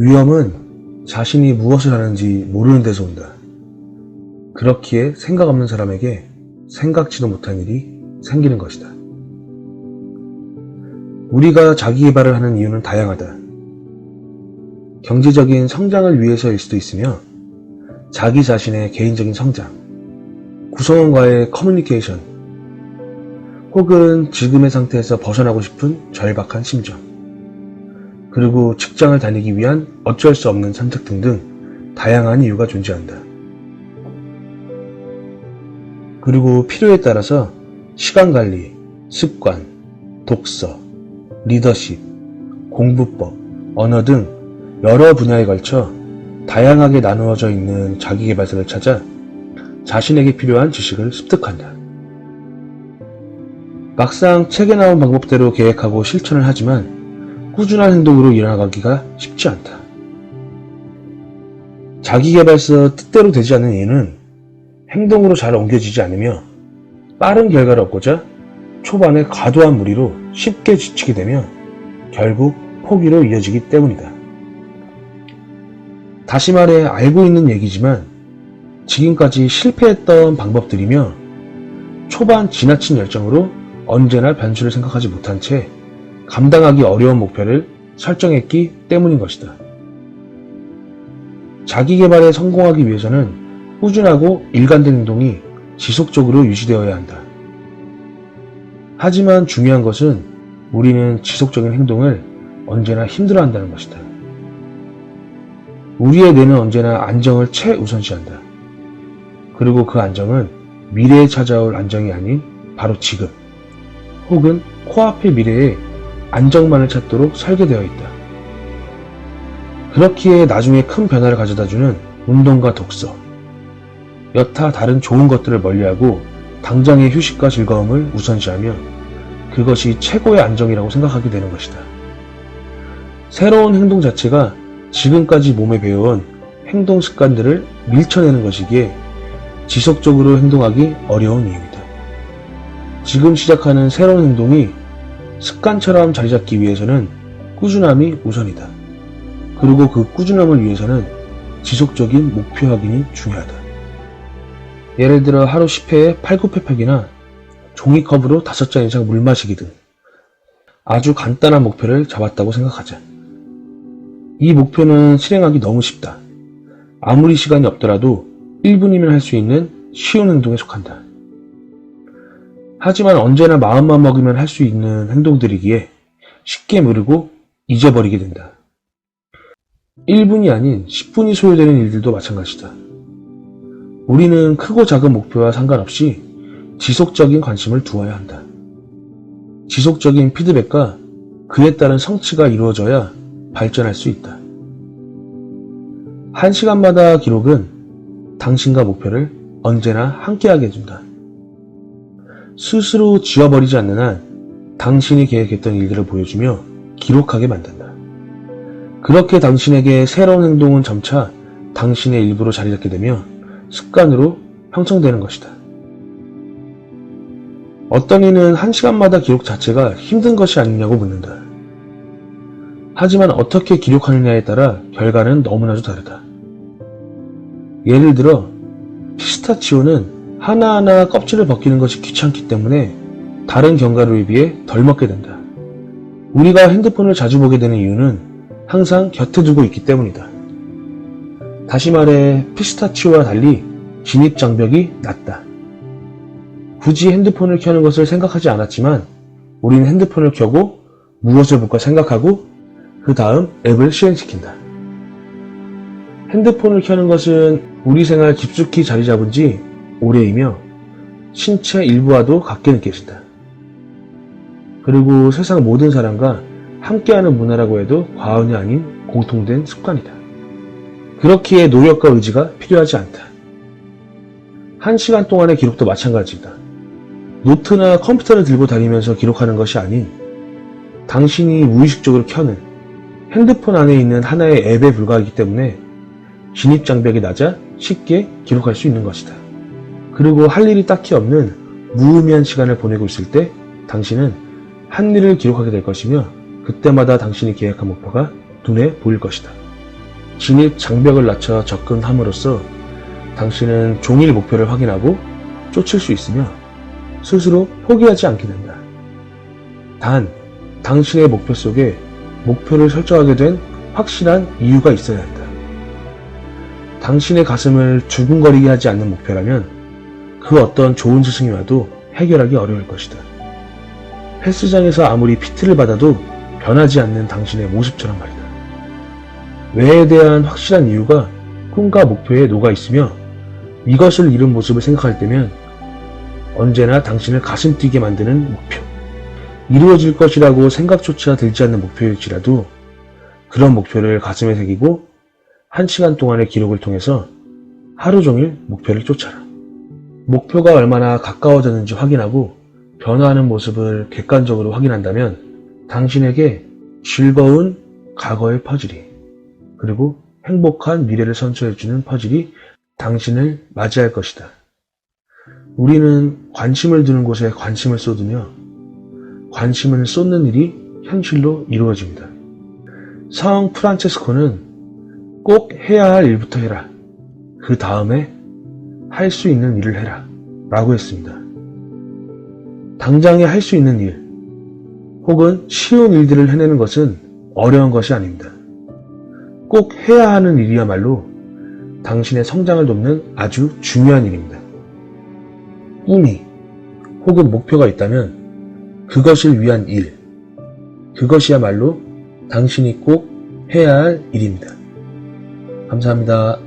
위험은 자신이 무엇을 하는지 모르는 데서 온다. 그렇기에 생각 없는 사람에게 생각지도 못한 일이 생기는 것이다. 우리가 자기 개발을 하는 이유는 다양하다. 경제적인 성장을 위해서일 수도 있으며, 자기 자신의 개인적인 성장, 구성원과의 커뮤니케이션, 혹은 지금의 상태에서 벗어나고 싶은 절박한 심정, 그리고 직장을 다니기 위한 어쩔 수 없는 선택 등등 다양한 이유가 존재한다. 그리고 필요에 따라서 시간관리, 습관, 독서, 리더십, 공부법, 언어 등 여러 분야에 걸쳐 다양하게 나누어져 있는 자기계발서를 찾아 자신에게 필요한 지식을 습득한다. 막상 책에 나온 방법대로 계획하고 실천을 하지만 꾸준한 행동으로 이어나가기가 쉽지 않다. 자기계발서 뜻대로 되지 않는 이유는 행동으로 잘 옮겨지지 않으며 빠른 결과를 얻고자 초반에 과도한 무리로 쉽게 지치게 되며 결국 포기로 이어지기 때문이다. 다시 말해 알고 있는 얘기지만 지금까지 실패했던 방법들이며 초반 지나친 열정으로 언제나 변수를 생각하지 못한 채 감당하기 어려운 목표를 설정했기 때문인 것이다. 자기계발에 성공하기 위해서는 꾸준하고 일관된 행동이 지속적으로 유지되어야 한다. 하지만 중요한 것은 우리는 지속적인 행동을 언제나 힘들어한다는 것이다. 우리의 뇌는 언제나 안정을 최우선시한다. 그리고 그 안정은 미래에 찾아올 안정이 아닌 바로 지금, 혹은 코앞의 미래에 안정만을 찾도록 설계되어 있다. 그렇기에 나중에 큰 변화를 가져다주는 운동과 독서, 여타 다른 좋은 것들을 멀리하고 당장의 휴식과 즐거움을 우선시하며 그것이 최고의 안정이라고 생각하게 되는 것이다. 새로운 행동 자체가 지금까지 몸에 배워온 행동 습관들을 밀쳐내는 것이기에 지속적으로 행동하기 어려운 이유이다. 지금 시작하는 새로운 행동이 습관처럼 자리 잡기 위해서는 꾸준함이 우선이다. 그리고 그 꾸준함을 위해서는 지속적인 목표 확인이 중요하다. 예를 들어 하루 10회에 팔굽혀펴기나 종이컵으로 5잔 이상 물 마시기 등 아주 간단한 목표를 잡았다고 생각하자. 이 목표는 실행하기 너무 쉽다. 아무리 시간이 없더라도 1분이면 할 수 있는 쉬운 행동에 속한다. 하지만 언제나 마음만 먹으면 할 수 있는 행동들이기에 쉽게 미루고 잊어버리게 된다. 1분이 아닌 10분이 소요되는 일들도 마찬가지다. 우리는 크고 작은 목표와 상관없이 지속적인 관심을 두어야 한다. 지속적인 피드백과 그에 따른 성취가 이루어져야 발전할 수 있다. 1시간마다 기록은 당신과 목표를 언제나 함께하게 해준다. 스스로 지워버리지 않는 한 당신이 계획했던 일들을 보여주며 기록하게 만든다. 그렇게 당신에게 새로운 행동은 점차 당신의 일부로 자리 잡게 되며 습관으로 형성되는 것이다. 어떤 이는 1시간마다 기록 자체가 힘든 것이 아니냐고 묻는다. 하지만 어떻게 기록하느냐에 따라 결과는 너무나도 다르다. 예를 들어 피스타치오는 하나하나 껍질을 벗기는 것이 귀찮기 때문에 다른 견과류에 비해 덜 먹게 된다. 우리가 핸드폰을 자주 보게 되는 이유는 항상 곁에 두고 있기 때문이다. 다시 말해 피스타치오와 달리 진입 장벽이 낮다. 굳이 핸드폰을 켜는 것을 생각하지 않았지만 우리는 핸드폰을 켜고 무엇을 볼까 생각하고 그 다음 앱을 실행시킨다. 핸드폰을 켜는 것은 우리 생활 깊숙이 자리 잡은 지 오래이며 신체 일부와도 같게 느껴진다. 그리고 세상 모든 사람과 함께하는 문화라고 해도 과언이 아닌 공통된 습관이다. 그렇기에 노력과 의지가 필요하지 않다. 1시간 동안의 기록도 마찬가지이다. 노트나 컴퓨터를 들고 다니면서 기록하는 것이 아닌 당신이 무의식적으로 켜는 핸드폰 안에 있는 하나의 앱에 불과하기 때문에 진입장벽이 낮아 쉽게 기록할 수 있는 것이다. 그리고 할 일이 딱히 없는 무의미한 시간을 보내고 있을 때 당신은 한 일을 기록하게 될 것이며 그때마다 당신이 계획한 목표가 눈에 보일 것이다. 진입 장벽을 낮춰 접근함으로써 당신은 종일 목표를 확인하고 쫓을 수 있으며 스스로 포기하지 않게 된다. 단, 당신의 목표 속에 목표를 설정하게 된 확실한 이유가 있어야 한다. 당신의 가슴을 두근거리게 하지 않는 목표라면 그 어떤 좋은 스승이 와도 해결하기 어려울 것이다. 헬스장에서 아무리 PT를 받아도 변하지 않는 당신의 모습처럼 말이다. 왜에 대한 확실한 이유가 꿈과 목표에 녹아 있으며 이것을 이룬 모습을 생각할 때면 언제나 당신을 가슴 뛰게 만드는 목표, 이루어질 것이라고 생각조차 들지 않는 목표일지라도 그런 목표를 가슴에 새기고 1시간 동안의 기록을 통해서 하루 종일 목표를 쫓아라. 목표가 얼마나 가까워졌는지 확인하고 변화하는 모습을 객관적으로 확인한다면 당신에게 즐거운 과거의 퍼즐이 그리고 행복한 미래를 선사해주는 퍼즐이 당신을 맞이할 것이다. 우리는 관심을 두는 곳에 관심을 쏟으며 관심을 쏟는 일이 현실로 이루어집니다. 성 프란체스코는 꼭 해야 할 일부터 해라. 그 다음에 할 수 있는 일을 해라. 라고 했습니다. 당장에 할 수 있는 일, 혹은 쉬운 일들을 해내는 것은 어려운 것이 아닙니다. 꼭 해야 하는 일이야말로 당신의 성장을 돕는 아주 중요한 일입니다. 꿈이 혹은 목표가 있다면 그것을 위한 일, 그것이야말로 당신이 꼭 해야 할 일입니다. 감사합니다.